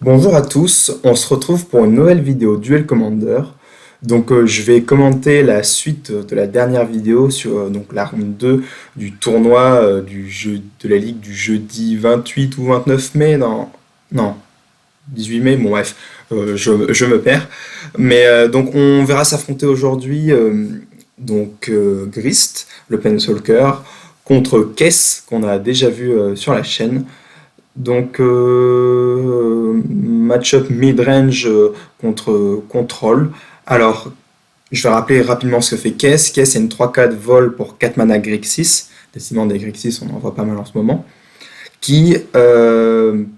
Bonjour à tous, on se retrouve pour une nouvelle vidéo Duel Commander. Je vais commenter la suite de la dernière vidéo sur la round 2 du tournoi du jeu de la ligue du jeudi 28 ou 29 mai, non, 18 mai, bon bref, je me perds. Donc on verra s'affronter aujourd'hui Grist, le Planeswalker, contre Kess qu'on a déjà vu sur la chaîne. Match-up mid-range contre contrôle. Alors, je vais rappeler rapidement ce que fait Kess. Kess, c'est une 3/4 vol pour 4 mana Grixis. Décidément, des Grixis, on en voit pas mal en ce moment. Qui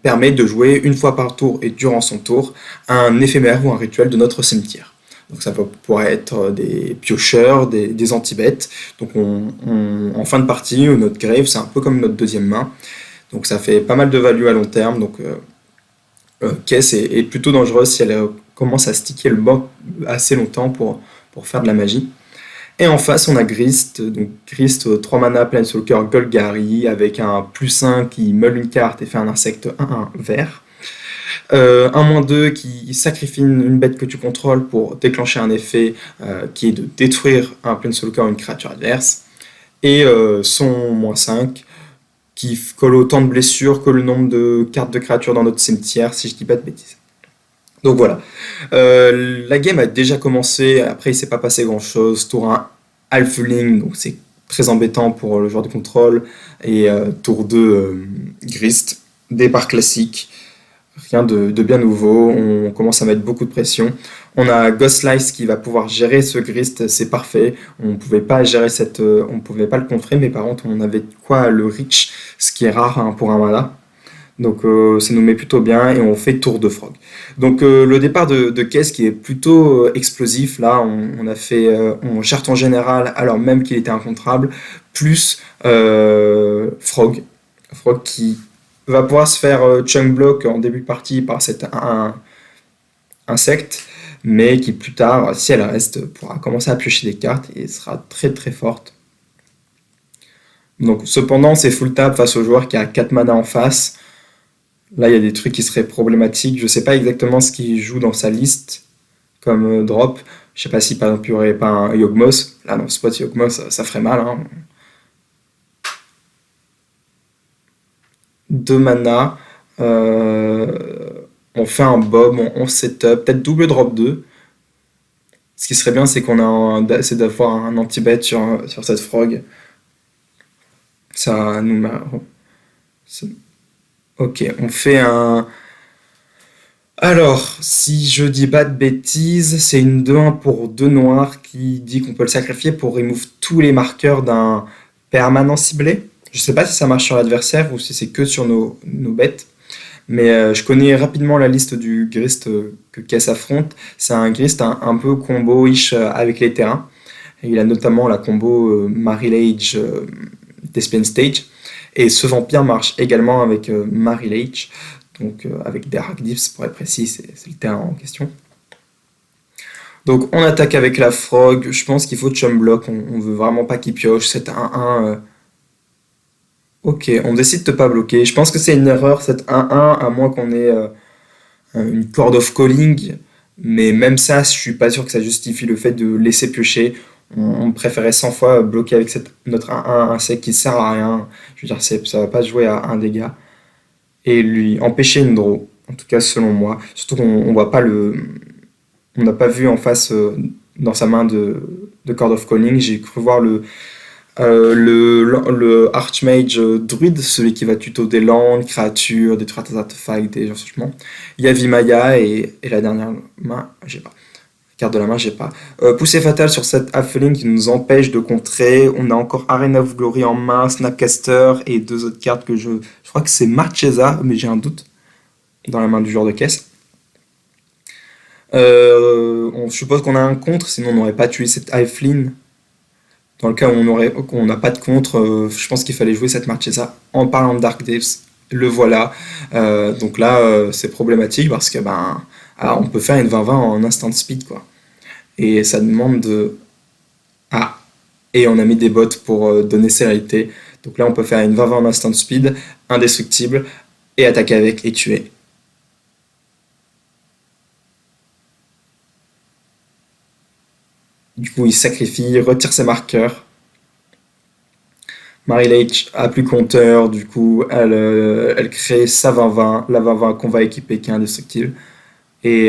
permet de jouer une fois par tour et durant son tour un éphémère ou un rituel de notre cimetière. Donc ça pourrait être des piocheurs, des anti-bêtes. En fin de partie, notre grave, c'est un peu comme notre deuxième main. Donc ça fait pas mal de value à long terme. Kess est plutôt dangereuse si elle commence à sticker le banc assez longtemps pour faire de la magie. Et en face, on a Grist. Donc Grist, 3 mana, Planeswalker, Golgari, avec un +1 qui meule une carte et fait un insecte 1/1 vert. 1/2 qui sacrifie une bête que tu contrôles pour déclencher un effet qui est de détruire un Planeswalker ou une créature adverse. Et son -5 qui colle autant de blessures que le nombre de cartes de créatures dans notre cimetière, si je dis pas de bêtises. Donc voilà. La game a déjà commencé, après il s'est pas passé grand chose. Tour 1, Halfling, donc c'est très embêtant pour le joueur de contrôle. Et tour 2, Grist. Départ classique. Rien de bien nouveau, on commence à mettre beaucoup de pression. On a Ghostlice qui va pouvoir gérer ce Grist, c'est parfait. On pouvait pas gérer on pouvait pas le contrer, mais par contre on avait quoi le reach, ce qui est rare pour un mana. Ça nous met plutôt bien et on fait tour de frog. Le départ de Kess qui est plutôt explosif, là on charte en général alors même qu'il était incontrable, plus frog. Frog qui va pouvoir se faire chunk block en début de partie par cet insecte, mais qui plus tard, si elle reste, pourra commencer à piocher des cartes et sera très très forte. Cependant, c'est full tap face au joueur qui a 4 mana en face. Là, il y a des trucs qui seraient problématiques. Je sais pas exactement ce qu'il joue dans sa liste comme drop. Je sais pas si par exemple il n'y aurait pas un Yawgmoth. Là, dans le spot Yawgmoth, ça ferait mal. 2 mana. On fait un bob, on setup, peut-être double drop 2. Ce qui serait bien, c'est d'avoir un anti-bet sur cette frog. Ça nous met. Ok, on fait un. Alors, si je dis pas de bêtises, c'est une 2/1 pour 2 noirs qui dit qu'on peut le sacrifier pour remove tous les marqueurs d'un permanent ciblé. Je sais pas si ça marche sur l'adversaire ou si c'est que sur nos bêtes. Mais je connais rapidement la liste du Grist que Kess affronte. C'est un Grist un peu combo-ish avec les terrains. Et il a notamment la combo Marilage Despian Stage. Et ce vampire marche également avec Marilage. Avec des Dips pour être précis, c'est le terrain en question. Donc on attaque avec la frog. Je pense qu'il faut chum block. On veut vraiment pas qu'il pioche. C'est 1/1. Ok, on décide de pas bloquer. Je pense que c'est une erreur, cette 1/1, à moins qu'on ait une Chord of Calling. Mais même ça, je suis pas sûr que ça justifie le fait de laisser piocher. On préférait 100 fois bloquer avec notre 1/1 insecte qui sert à rien. Je veux dire, ça va pas jouer à un dégât. Et lui empêcher une draw. En tout cas, selon moi. Surtout qu'on voit pas on n'a pas vu en face dans sa main de Chord of Calling. J'ai cru voir le Archmage druide, celui qui va tuto des landes, créatures, détruire des artefacts, des changements. Yavimaya et la dernière main, j'ai pas. Carte de la main, j'ai pas. Poussée fatale sur cette Halfling qui nous empêche de contrer. On a encore Arena of Glory en main, Snapcaster et 2 autres cartes que je crois que c'est Marchesa, mais j'ai un doute, dans la main du joueur de Kess. On suppose qu'on a un contre, sinon on n'aurait pas tué cette Halfling. Dans le cas où on n'a pas de contre, je pense qu'il fallait jouer cette Marchesa en parlant de Dark Depths. Le voilà. C'est problématique parce que on peut faire une 20-20 en instant speed, quoi. Et ça demande de. Ah! Et on a mis des bots pour donner célérité. Donc là, on peut faire une 20-20 en instant speed, indestructible, et attaquer avec et tuer. Du coup, il sacrifie, retire ses marqueurs. Mary Leach a plus compteur, du coup, elle crée sa 20-20, la 20-20 qu'on va équiper qui est indestructible. Et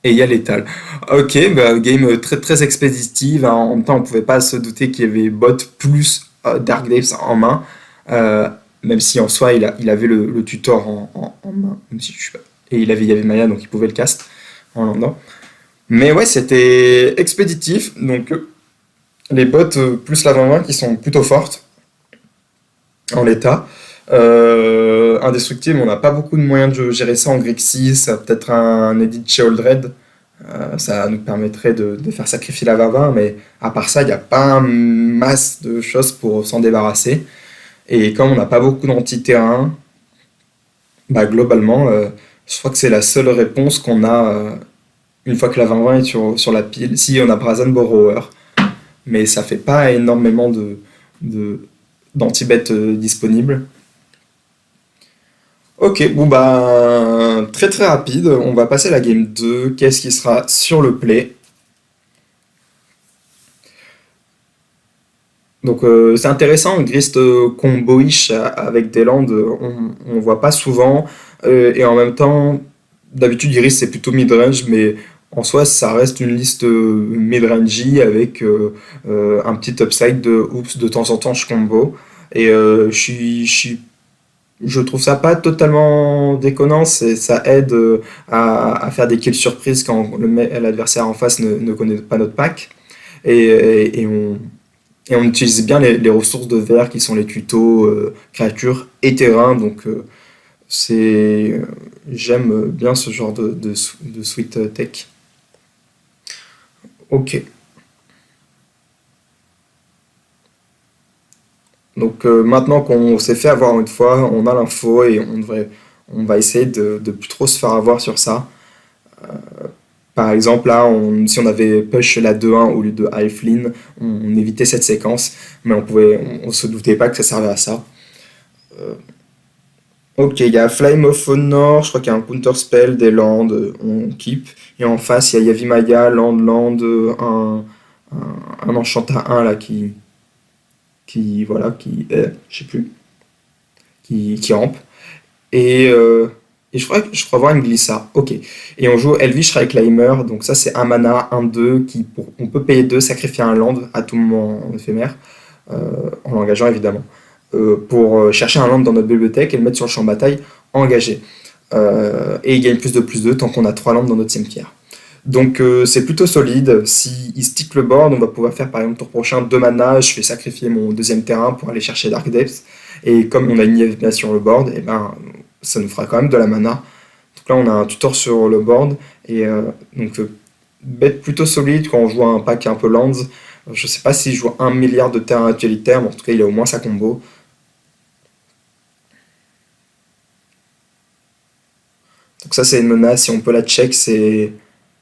et il y a l'étal. Ok, bah, game très très expéditive, hein. En même temps, on pouvait pas se douter qu'il y avait bot plus Dark Daves en main. Euh, Même si en soi, il avait le tutor en main. Même si je sais pas. Et il y avait Maya, donc il pouvait le cast en landant. Mais ouais, c'était expéditif. Donc les bots plus la 20-20 qui sont plutôt fortes en l'état. Indestructible, on n'a pas beaucoup de moyens de gérer ça en Grixis. Peut-être un edit chez Oldred. Ça nous permettrait de faire sacrifier la Vava, mais à part ça, il n'y a pas un masse de choses pour s'en débarrasser. Et comme on n'a pas beaucoup d'anti-terrain, bah globalement, je crois que c'est la seule réponse qu'on a une fois que la 20-20 est sur la pile. Si on a Brazen Borrower, mais ça fait pas énormément de, d'anti-bet disponibles. Ok, bon bah très très rapide, on va passer à la game 2. Qu'est-ce qui sera sur le play? Donc c'est intéressant, Grist combo-ish avec des landes, on voit pas souvent. Et en même temps, d'habitude Grist c'est plutôt mid-range, mais en soi ça reste une liste mid-range avec un petit upside de oups de temps en temps je combo. Et je trouve ça pas totalement déconnant, ça aide à faire des kills surprises quand l'adversaire en face ne connaît pas notre pack. Et on utilise bien les ressources de verre qui sont les tutos, créatures et terrain. Donc c'est j'aime bien ce genre de sweet tech. Ok. Donc maintenant qu'on s'est fait avoir une fois, on a l'info et on va essayer de plus trop se faire avoir sur ça. Par exemple, là, si on avait push la 2-1 au lieu de Halfling, on évitait cette séquence, mais on se doutait pas que ça servait à ça. Euh, ok, il y a Flame of Honor, je crois qu'il y a un counter spell, des lands, on keep. Et en face, il y a Yavimaya, land, un enchant à 1 là voilà, je sais plus, qui rampe. Et, euh, et je crois voir une Glissa. Ok. Et on joue Elvish Reclaimer. Donc ça, c'est un mana, un 2 on peut payer 2 sacrifier un land à tout moment en éphémère, en l'engageant évidemment, pour chercher un land dans notre bibliothèque et le mettre sur le champ de bataille engagé. Et il gagne plus 2 tant qu'on a 3 landes dans notre cimetière. Donc c'est plutôt solide. Si il stick le board, on va pouvoir faire par exemple tour prochain 2 mana, je fais sacrifier mon deuxième terrain pour aller chercher Dark Depths. Et comme on a une IFBA sur le board, et ben ça nous fera quand même de la mana. Donc là on a un tutor sur le board. Et donc bête plutôt solide quand on joue un pack un peu lands. Je sais pas s'il joue 1 milliard de terrains utilitaires, mais en tout cas il a au moins sa combo. Donc ça c'est une menace, si on peut la check,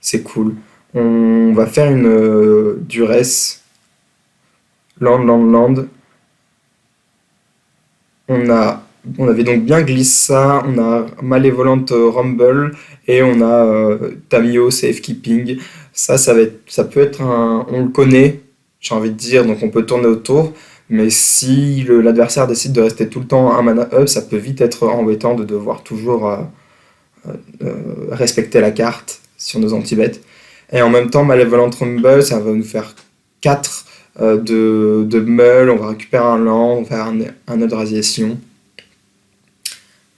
c'est cool. On va faire une duresse, land. On avait donc bien Glissa, on a Malévolante Rumble et on a Tamio Safekeeping. Ça peut être on le connaît, j'ai envie de dire, donc on peut tourner autour. Mais si l'adversaire décide de rester tout le temps un mana up, ça peut vite être embêtant de devoir toujours respecter la carte sur nos anti-bêtes. Et en même temps, Malevolent Rumble, ça va nous faire 4 de meul, on va récupérer un land, on va faire un nœud de radiation.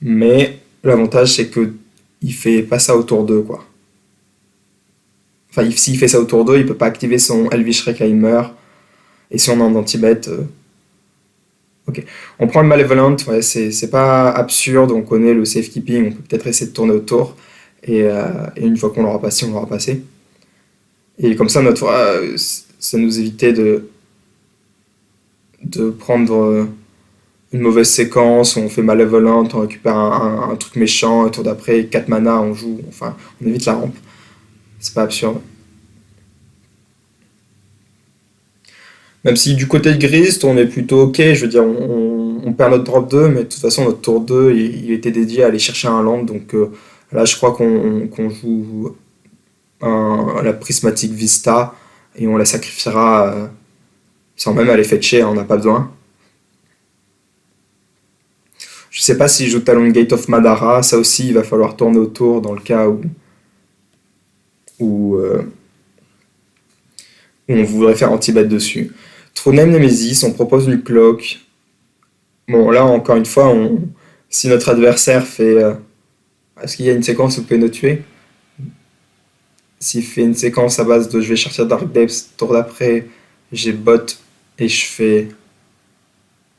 Mais l'avantage, c'est que il fait pas ça au tour 2, quoi. Enfin, s'il fait ça au tour 2, il peut pas activer son Elvish Reclaimer. Et si on est en anti-bet, ok. On prend le Malevolent, ouais, c'est pas absurde, on connaît le safekeeping, on peut peut-être essayer de tourner autour. Et une fois qu'on l'aura passé, on l'aura passé. Et comme ça, ça nous évitait de prendre une mauvaise séquence où on fait Malevolent, on récupère un truc méchant, et tour d'après, 4 mana, on joue, enfin, on évite la rampe. C'est pas absurde. Même si du côté de Grist, on est plutôt ok, je veux dire, on perd notre drop 2, mais de toute façon, notre tour 2, il était dédié à aller chercher un land, donc Là, je crois qu'on joue la prismatique Vista et on la sacrifiera sans même aller fetcher, hein, on n'a pas besoin. Je sais pas si je joue Talon Gate of Madara, ça aussi il va falloir tourner autour dans le cas où on voudrait faire anti-bet dessus. True-Name Nemesis, on propose une cloque. Bon, là encore une fois, si notre adversaire fait. Est-ce qu'il y a une séquence où vous pouvez nous tuer? S'il fait une séquence à base de je vais chercher Dark Depths, tour d'après, j'ai bot et je fais.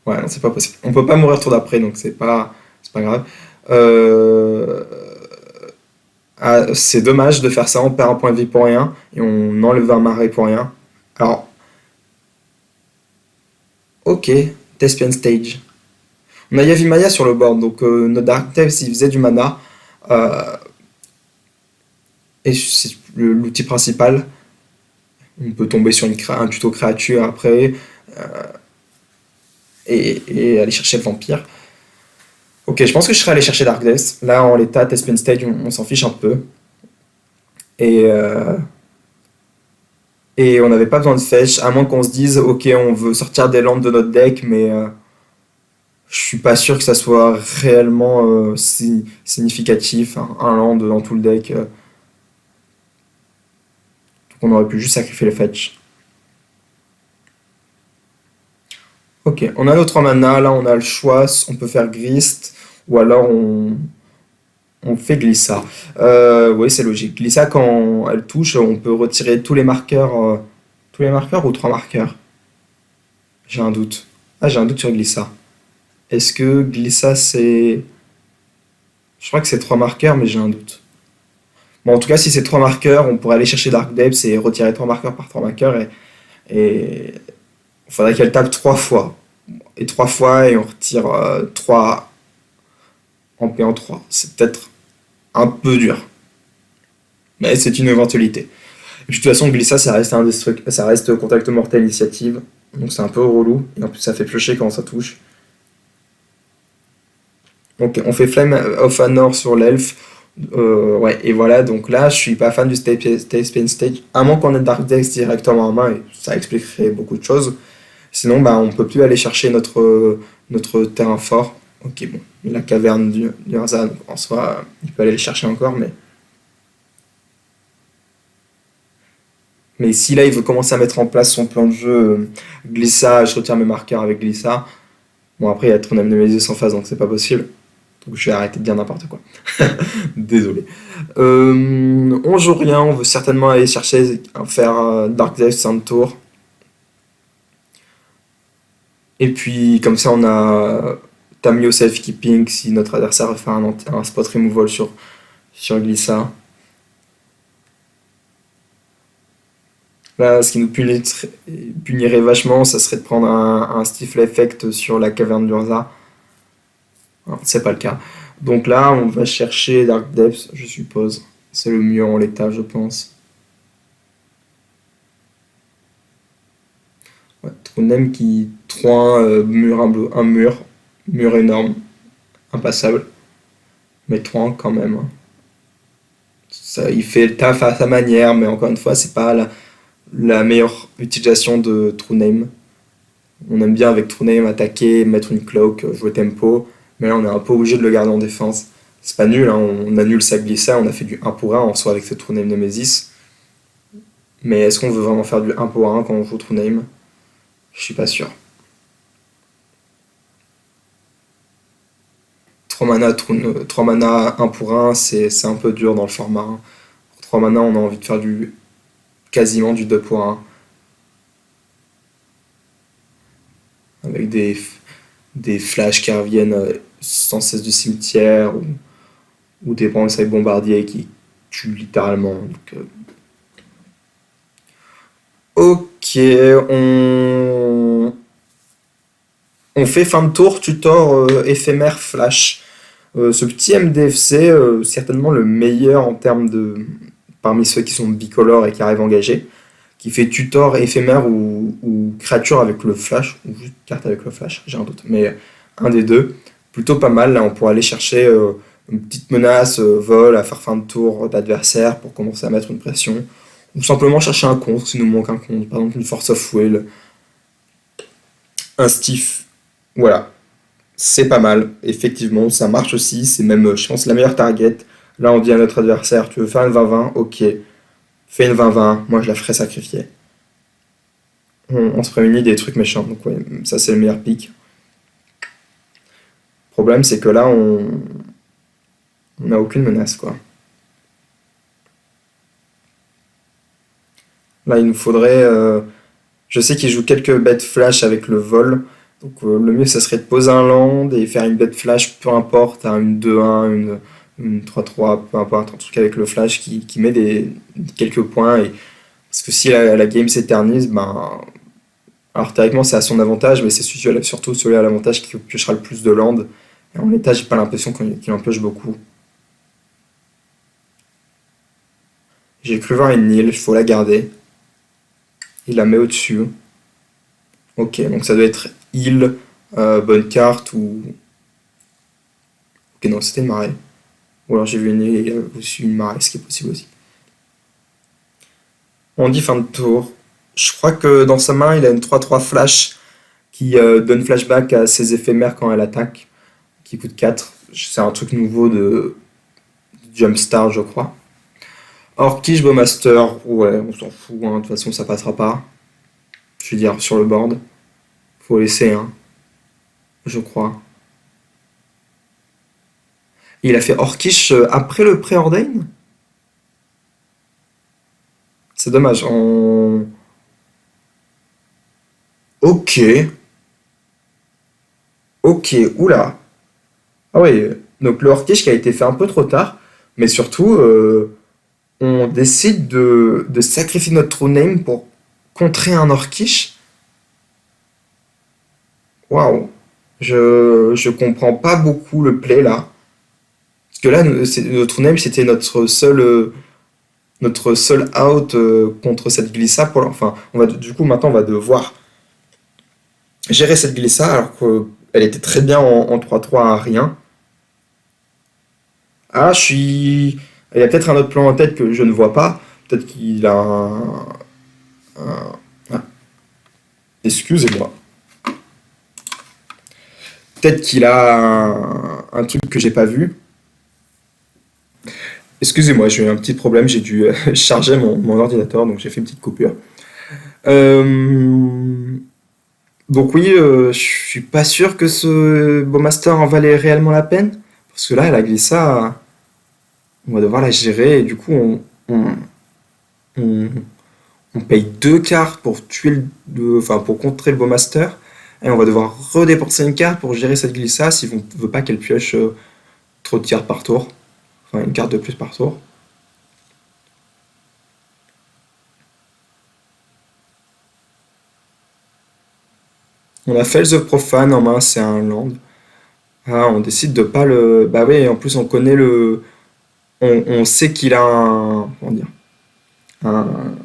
Ouais, non, c'est pas possible. On peut pas mourir tour d'après, donc c'est pas grave. Euh, c'est dommage de faire ça, on perd un point de vie pour rien et on enlève un marais pour rien. Alors, ok, Thespian Stage. On a Yavimaya sur le board, donc notre Dark Depths il faisait du mana. euh, et c'est l'outil principal. On peut tomber sur un tuto créature après et aller chercher le vampire. Ok, je pense que je serais allé chercher Dark Death. Là, en l'état, Thespian Stage, on s'en fiche un peu. Et, euh, et on n'avait pas besoin de fetch, à moins qu'on se dise, ok, on veut sortir des landes de notre deck, mais je suis pas sûr que ça soit réellement significatif, hein, un land dans tout le deck. Donc on aurait pu juste sacrifier les fetch. Ok, on a nos 3 mana, là on a le choix, on peut faire Grist, ou alors on fait Glissa. Oui, c'est logique. Glissa, quand elle touche, on peut retirer tous les marqueurs ou 3 marqueurs? J'ai un doute. Ah, j'ai un doute sur Glissa. Est-ce que Glissa c'est. Je crois que c'est 3 marqueurs, mais j'ai un doute. Bon, en tout cas, si c'est 3 marqueurs, on pourrait aller chercher Dark Depths et retirer 3 marqueurs par 3 marqueurs. Et il faudrait qu'elle tape 3 fois. Et 3 fois, et on retire 3 en payant 3. C'est peut-être un peu dur. Mais c'est une éventualité. Et puis, de toute façon, Glissa, ça reste contact mortel initiative. Donc c'est un peu relou. Et en plus, ça fait piocher quand ça touche. Donc on fait Flame of Anor sur l'elfe. Ouais, et voilà, donc là, je suis pas fan du Spin Stage. À moins qu'on ait Dark Dex directement en main, et ça expliquerait beaucoup de choses. Sinon, bah, on peut plus aller chercher notre terrain fort. Ok, bon, la caverne du Harza, en soi, il peut aller le chercher encore, mais si là, il veut commencer à mettre en place son plan de jeu, Glissa, je retire mes marqueurs avec Glissa. Bon, après, il y a Tronam de Mésis en face, donc c'est pas possible. Donc je vais arrêter de dire n'importe quoi. Désolé. On joue rien, on veut certainement aller chercher, faire Dark Death un tour. Et puis, comme ça, on a Tamio Self-Keeping si notre adversaire veut faire un spot removal sur Glissa. Là, ce qui nous punirait vachement, ça serait de prendre un Stifle Effect sur la caverne d'Urza. Non, c'est pas le cas. Donc là, on va chercher Dark Depths, je suppose. C'est le mieux en l'état, je pense. Ouais, Tronem qui 3 mur, un mur énorme, impassable. Mais 3 quand même, hein. Ça, il fait le taf à sa manière, mais encore une fois, c'est pas la meilleure utilisation de True Name. On aime bien avec True Name attaquer, mettre une cloak, jouer tempo, mais là on est un peu obligé de le garder en défense. C'est pas nul, hein, on annule sa glissa, on a fait du 1 pour 1 en soi avec ce True Name Nemesis. Mais est-ce qu'on veut vraiment faire du 1 pour 1 quand on joue True Name? Je suis pas sûr. 3 mana, 3 mana 1 pour 1, c'est un peu dur dans le format, hein. Pour 3 mana, on a envie de faire quasiment du 2 pour 1, avec des flashs qui reviennent sans cesse du cimetière, ou des bonsaïs bombardiers qui tuent littéralement. Donc, ok, on fait fin de tour, tutor éphémère flash. Ce petit MDFC, certainement le meilleur en termes de. Parmi ceux qui sont bicolores et qui arrivent engagés, qui fait tutor éphémère ou créature avec le flash, ou juste carte avec le flash, j'ai un doute, mais un des deux. Plutôt pas mal, là on pourra aller chercher une petite menace, vol à faire fin de tour d'adversaire pour commencer à mettre une pression. Ou simplement chercher un contre s'il nous manque un contre. Par exemple, une force of will, un stiff. Voilà, c'est pas mal. Effectivement, ça marche aussi. C'est même, je pense, la meilleure target. Là, on dit à notre adversaire, tu veux faire une 20-20? Ok, fais une 20-20. Moi, je la ferai sacrifier. On se prémunit des trucs méchants. Donc, ouais, ça, c'est le meilleur pick. Le problème, c'est que là, on n'a aucune menace, quoi. Là, il nous faudrait. Je sais qu'il joue quelques bêtes flash avec le vol. Donc, le mieux, ça serait de poser un land et faire une bête flash, peu importe, hein, une 2-1, une 3-3, peu importe, un truc avec le flash qui met quelques points. Parce que si la game s'éternise, ben. Alors, théoriquement, c'est à son avantage, mais c'est surtout celui à l'avantage qui piochera le plus de land. Et en l'état, j'ai pas l'impression qu'il en pioche beaucoup. J'ai cru voir une Nil, il faut la garder. Il la met au-dessus. Ok, donc ça doit être île, bonne carte ou. Ok, non, c'était une marée. Ou alors j'ai vu une île et il y a aussi une marée, ce qui est possible aussi. On dit fin de tour. Je crois que dans sa main, il a une 3-3 flash qui donne flashback à ses éphémères quand elle attaque, qui coûte 4. C'est un truc nouveau de Jumpstar, je crois. Orkish Bowmaster, ouais, on s'en fout, hein, de toute façon ça passera pas. Je veux dire, sur le board. Faut laisser, hein, je crois. Il a fait Orkish après le Preordain. C'est dommage. Ok, ok, oula. Ah ouais, donc le Orkish qui a été fait un peu trop tard, mais surtout, on décide de sacrifier notre true name pour contrer un Orkish. Waouh, je comprends pas beaucoup le play là. Parce que là, notre true name c'était notre seul out contre cette glissa. Enfin, du coup, maintenant, on va devoir gérer cette glissa alors qu'elle était très bien en 3-3 à rien. Ah, je suis. Il y a peut-être un autre plan en tête que je ne vois pas. Peut-être qu'il a ah, excusez-moi. Peut-être qu'il a un truc que j'ai pas vu. Excusez-moi, j'ai eu un petit problème. J'ai dû charger mon ordinateur, donc j'ai fait une petite coupure. Euh, Donc oui, je suis pas sûr que ce Bowmaster en valait réellement la peine. Parce que là, la Glissa, on va devoir la gérer. Et du coup, on, on paye deux cartes pour enfin, pour contrer le Bowmaster. Et on va devoir redépenser une carte pour gérer cette Glissa si on veut pas qu'elle pioche trop de cartes par tour. Enfin, une carte de plus par tour. On a Fells of Profane en main, c'est un land. Ah, on décide de pas le. Bah oui, en plus on connaît le. On sait qu'il a comment dire, un-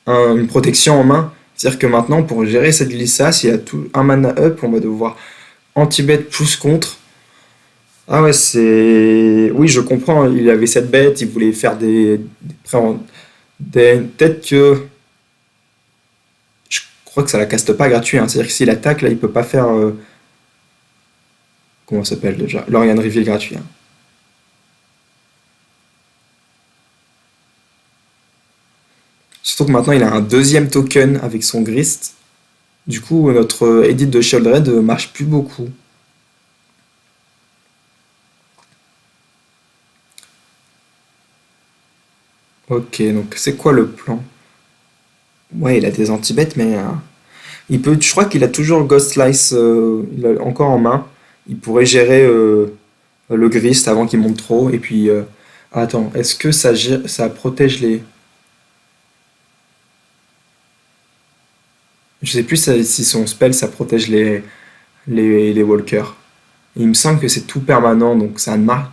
une protection en main. C'est-à-dire que maintenant, pour gérer cette glissa, s'il a tout un mana up, on va devoir anti-bet plus contre. Ah ouais, c'est. Oui, je comprends, il avait cette bête, il voulait faire peut-être que. Je crois que ça la caste pas gratuit, hein. C'est-à-dire que s'il attaque, là, il peut pas faire. Comment ça s'appelle déjà? Lorian Reveal gratuit, hein. Surtout que maintenant, il a un deuxième token avec son Grist. Du coup, notre edit de Shieldred marche plus beaucoup. Ok, donc c'est quoi le plan? Ouais, il a des anti-bêtes, mais je crois qu'il a toujours le Ghost Slice, il a encore en main. Il pourrait gérer le Grist avant qu'il monte trop. Et puis, attends, est-ce que ça protège les. Je sais plus si son spell ça protège les walkers. Il me semble que c'est tout permanent, donc ça ne marche.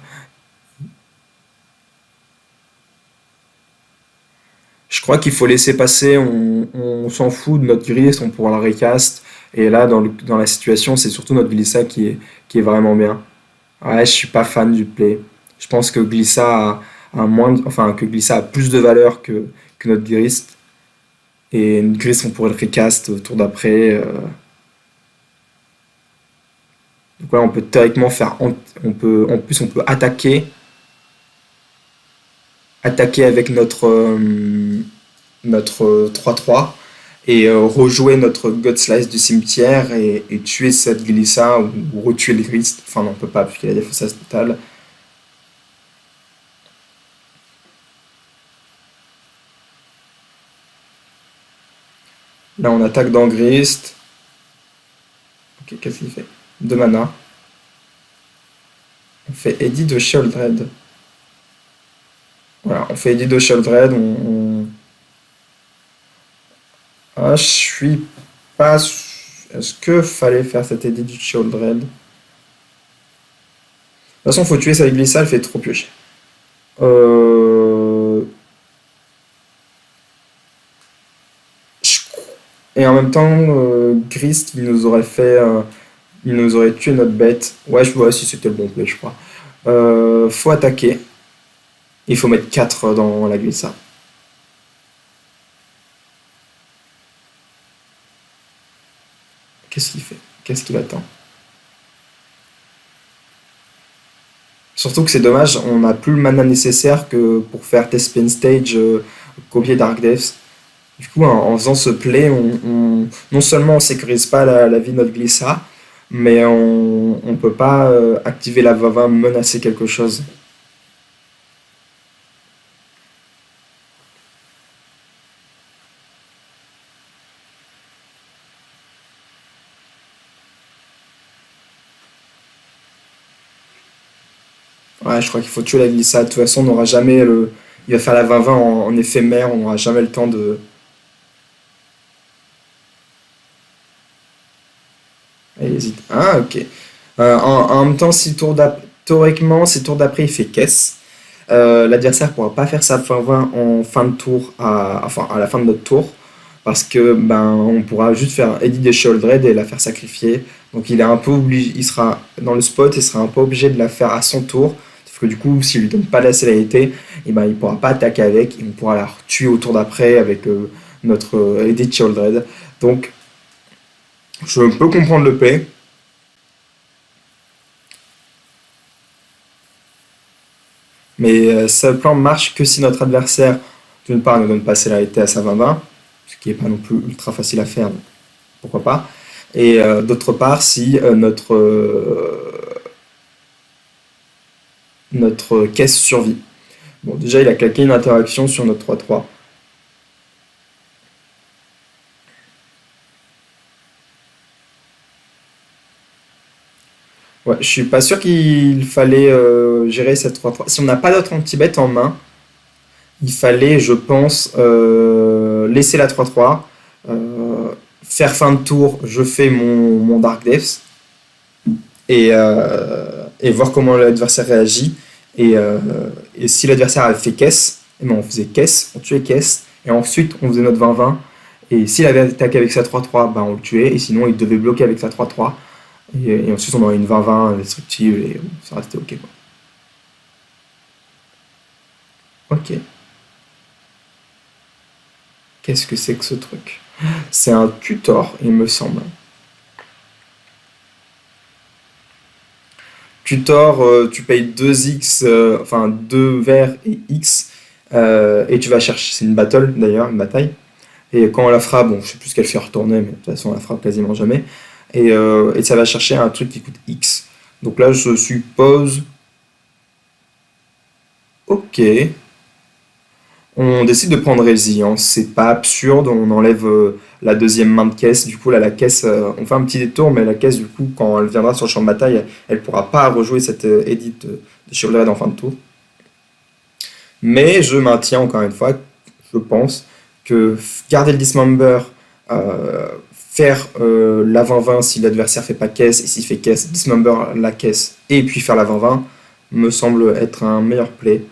Je crois qu'il faut laisser passer, on s'en fout de notre Grist, on pourra le recast. Et là, dans la situation, c'est surtout notre Glissa qui est vraiment bien. Ouais, je suis pas fan du play. Je pense que que Glissa a plus de valeur que notre Grist. Et une Grist, on pourrait le recast au tour d'après. Donc là, on peut théoriquement en plus, on peut attaquer avec notre 3-3 et rejouer notre God Slice du cimetière et tuer cette Glissa ou retuer le Grist. Enfin, non, on peut pas, puisqu'il a la défaussage totale. Là, on attaque dans Grist. Ok, qu'est-ce qu'il fait? 2 mana. On fait Edit de Sheoldred. Voilà, on fait Edit de Sheoldred. Ah, je suis pas. Est-ce que fallait faire cet Edit du Sheoldred? De toute façon, faut tuer cette Glissa, elle fait trop piocher. Euh, je- Et en même temps, Grist, il nous aurait tué notre bête. Ouais, vois si c'était le bon play, je crois. Faut attaquer. Il faut mettre 4 dans la Glissa. Qu'est-ce qu'il fait? Qu'est-ce qu'il attend? Surtout que c'est dommage, on n'a plus le mana nécessaire que pour faire Test Spin Stage, copier Dark Depths. Du coup, en faisant ce play, non seulement on sécurise pas la vie de notre Glissa, mais on peut pas activer la Vava, menacer quelque chose. Ouais, je crois qu'il faut tuer la Glissa. De toute façon, on n'aura jamais le. Il va faire la 20-20 en éphémère, on n'aura jamais le temps de. Ah, il hésite. Ah, ok. En même temps, théoriquement, si tour d'après il fait caisse, l'adversaire pourra pas faire sa fin 20 en fin de tour, enfin à la fin de notre tour, parce que ben on pourra juste faire Eddie des Sheoldred et la faire sacrifier. Donc il est un peu obligé, il sera dans le spot, il sera un peu obligé de la faire à son tour. Sauf que du coup, s'il lui donne pas la célérité, et ben il pourra pas attaquer avec, et on pourra la tuer au tour d'après avec notre Eddie Sheoldred. Donc je peux comprendre le play. Mais ce plan marche que si notre adversaire, d'une part, ne donne pas célérité à sa 20-20, ce qui n'est pas non plus ultra facile à faire, donc pourquoi pas. Et d'autre part, si notre caisse survit. Bon, déjà, il a claqué une interaction sur notre 3-3. Ouais, je suis pas sûr qu'il fallait gérer cette 3-3. Si on n'a pas d'autre anti-bet en main, il fallait, je pense, laisser la 3-3, faire fin de tour, je fais mon Dark Depths, et voir comment l'adversaire réagit. Et, euh, et si l'adversaire avait fait caisse, eh ben on faisait caisse, on tuait caisse, et ensuite on faisait notre 20-20. Et s'il avait attaqué avec sa 3-3, ben on le tuait, et sinon il devait bloquer avec sa 3-3. Et ensuite on aurait une 20-20 destructive, et ça restait ok, quoi. Ok, qu'est-ce que c'est que ce truc? C'est un tutor, il me semble. Tutor, tu payes 2x, enfin 2 verts et x, et tu vas chercher, c'est une battle d'ailleurs, une bataille. Et quand on la fera, bon, je sais plus ce qu'elle fait retourner, mais de toute façon, on la fera quasiment jamais. Et ça va chercher un truc qui coûte X. Donc là, je suppose. Ok. On décide de prendre résilience. C'est pas absurde. On enlève la deuxième main de caisse. Du coup, là, la caisse, on fait un petit détour, mais la caisse, du coup, quand elle viendra sur le champ de bataille, elle pourra pas rejouer cette edit de Shieldred en fin de tour. Mais je maintiens encore une fois, je pense, que garder le dismember, faire l'avant-20 si l'adversaire fait pas caisse, et s'il fait caisse, dismember la caisse, et puis faire l'avant-20, me semble être un meilleur play.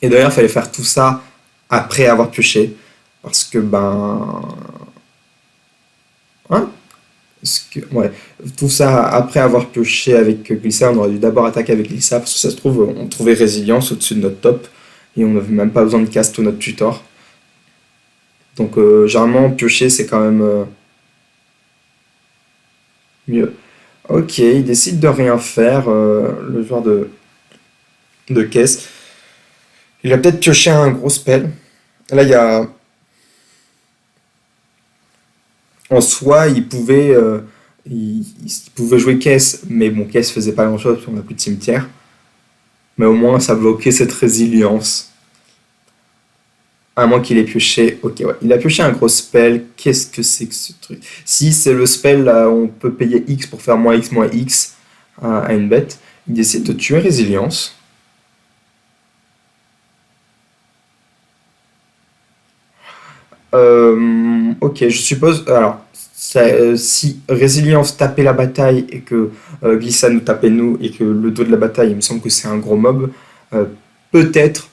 Et d'ailleurs, il fallait faire tout ça après avoir pioché, parce que ben... Hein, Ouais, tout ça après avoir pioché avec Glissa, on aurait dû d'abord attaquer avec Glissa parce que ça se trouve, on trouvait résilience au-dessus de notre top et on n'avait même pas besoin de cast tout notre tutor. Donc, généralement, piocher c'est quand même mieux. Ok, il décide de rien faire, le joueur de caisse. Il a peut-être pioché un gros spell. Là, il y a. En soi, il pouvait jouer caisse, mais bon, caisse faisait pas grand-chose parce qu'on n'a plus de cimetière. Mais au moins, ça bloquait cette résilience. À moins qu'il ait pioché. Ok, ouais. Il a pioché un gros spell. Qu'est-ce que c'est que ce truc? Si c'est le spell, là, on peut payer X pour faire moins X à une bête. Il décide de tuer résilience. Ok, je suppose. Alors, si Résilience tapait la bataille et que Glissa nous tapait nous et que le dos de la bataille, il me semble que c'est un gros mob, euh, peut-être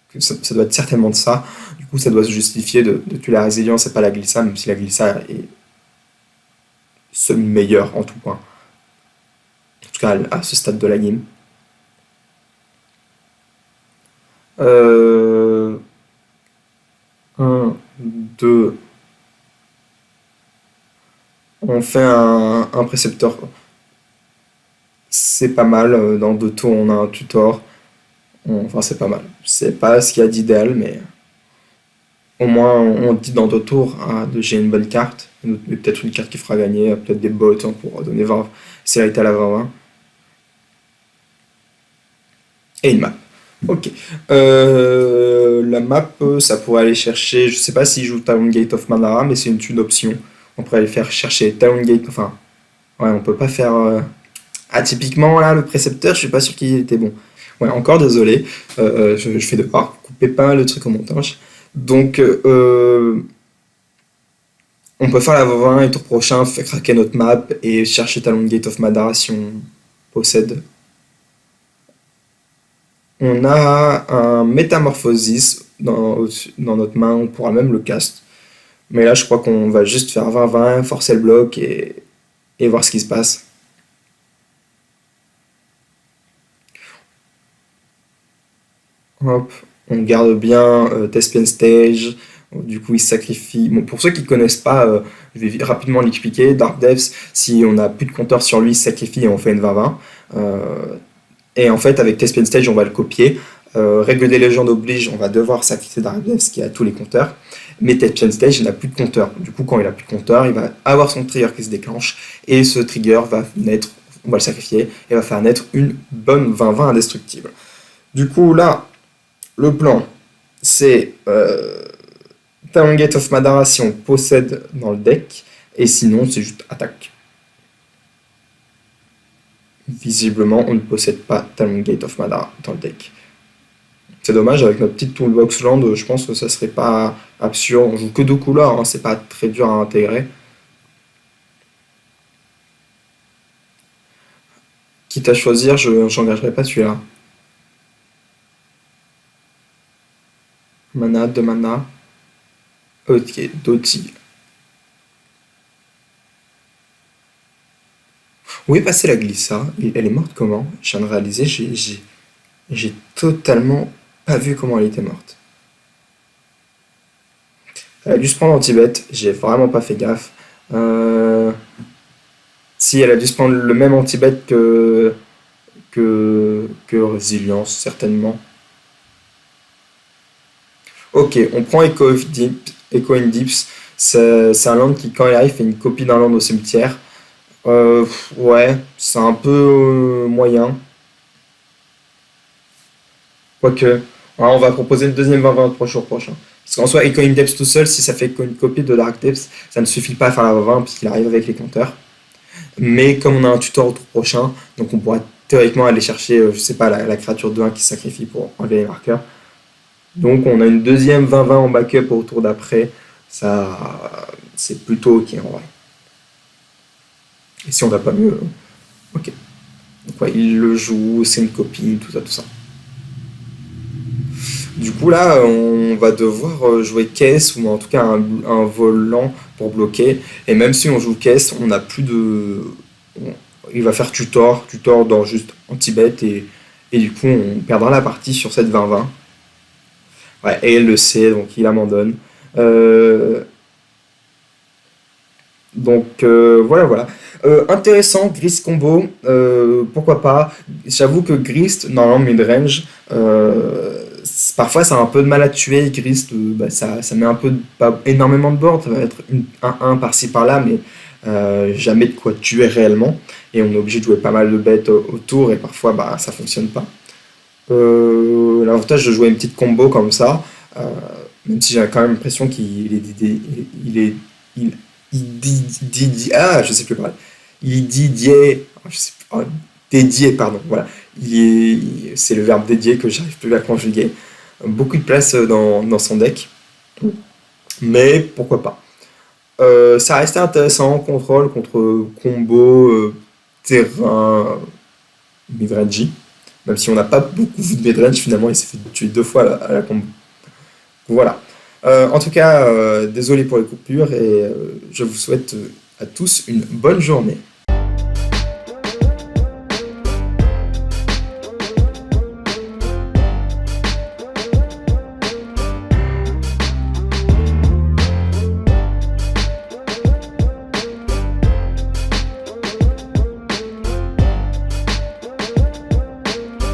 que ça doit être certainement de ça. Du coup, ça doit se justifier de tuer la Résilience et pas la Glissa, même si la Glissa est semi-meilleure en tout point. En tout cas, à ce stade de la game. Euh, 1, 2, on fait un précepteur. C'est pas mal. Dans deux tours, on a un tutor. Enfin, c'est pas mal. C'est pas ce qu'il y a d'idéal, mais au moins, on dit dans deux tours j'ai une bonne carte. Et peut-être une carte qui fera gagner, peut-être des bots hein, pour donner 20, célérité à la 20-20. Et une map. Ok. La map, ça pourrait aller chercher. Je sais pas s'il joue Talon Gate of Manara, mais c'est une option. On pourrait aller faire chercher Talon Gate. Enfin, ouais, on peut pas faire. Ah, typiquement, là, le précepteur, je suis pas sûr qu'il était bon. Ouais, encore désolé. Je fais devoir couper pas mal de trucs au montage. Donc, on peut faire la 20 et tour prochain, faire craquer notre map et chercher Talon Gate of Madara si on possède. On a un Métamorphosis dans notre main, on pourra même le cast. Mais là, je crois qu'on va juste faire 20-20, forcer le bloc et voir ce qui se passe. Hop, on garde bien Thespian Stage. Du coup, il se sacrifie. Bon, pour ceux qui ne connaissent pas, je vais rapidement l'expliquer. Dark Depths, si on n'a plus de compteur sur lui, il se sacrifie et on fait une 20-20. Et en fait, avec Thespian Stage, on va le copier. Règle des légendes oblige, on va devoir sacrifier Dark Depths qui a tous les compteurs. Mais Thespian Stage, il n'a plus de compteur. Du coup, quand il n'a plus de compteur, il va avoir son trigger qui se déclenche. Et ce trigger va naître, on va le sacrifier, et va faire naître une bonne 20-20 indestructible. Du coup, là, le plan, c'est Talon Gate of Madara si on possède dans le deck, et sinon c'est juste attaque. Visiblement, on ne possède pas Talon Gate of Madara dans le deck. C'est dommage, avec notre petite toolbox land, je pense que ça serait pas absurde. On joue que deux couleurs, hein, c'est pas très dur à intégrer. Quitte à choisir, je n'engagerai pas celui-là. Mana, 2 mana. Ok, Doti. Où est passée la Glissa? Elle est morte comment? Je viens de réaliser, j'ai totalement pas vu comment elle était morte. Elle a dû se prendre anti-bet, j'ai vraiment pas fait gaffe. Euh, Si, elle a dû se prendre le même anti-bet que Résilience, certainement. Ok, on prend Echo in Deeps. C'est un land qui, quand il arrive, fait une copie d'un land au cimetière. Ouais, c'est un peu moyen. Quoique, ouais, on va proposer une deuxième 20-20 au prochain. Parce qu'en soi, Echo in Depths tout seul, si ça fait une copie de Dark Depths, ça ne suffit pas à faire la 20 puisqu'il arrive avec les compteurs. Mais comme on a un tutor au tour prochain, donc on pourra théoriquement aller chercher, je sais pas, la créature de 1 qui se sacrifie pour enlever les marqueurs. Donc on a une deuxième 20-20 en backup au tour d'après. Ça, c'est plutôt ok en vrai. Et si on n'a pas mieux, ok. Donc ouais, il le joue, c'est une copie, tout ça, tout ça. Du coup là, on va devoir jouer caisse ou en tout cas un volant pour bloquer. Et même si on joue caisse, on n'a plus de. on- Il va faire tutor dans juste anti-bet et du coup on perdra la partie sur cette 20-20. Ouais, et elle le sait, donc il abandonne. Euh, voilà, voilà. Intéressant, Grist combo, pourquoi pas. J'avoue que Grist, normalement mid-range, parfois ça a un peu de mal à tuer. Grist, bah, ça met un peu, pas énormément de board, ça va être un 1 par-ci par-là, mais jamais de quoi tuer réellement. Et on est obligé de jouer pas mal de bêtes autour, et parfois bah, ça fonctionne pas. L'avantage de jouer une petite combo comme ça, euh, même si j'ai quand même l'impression qu'il est, il est, je sais plus parler. Il est dédié, je sais plus, dédié, pardon, voilà. C'est le verbe dédié que j'arrive plus à conjuguer. Beaucoup de place dans son deck, mais pourquoi pas. Ça restait intéressant, contrôle contre combo, terrain, midrange. Même si on n'a pas beaucoup vu de midrange, finalement, il s'est fait tuer 2 fois à la combo. Voilà. En tout cas, désolé pour les coupures et je vous souhaite à tous une bonne journée.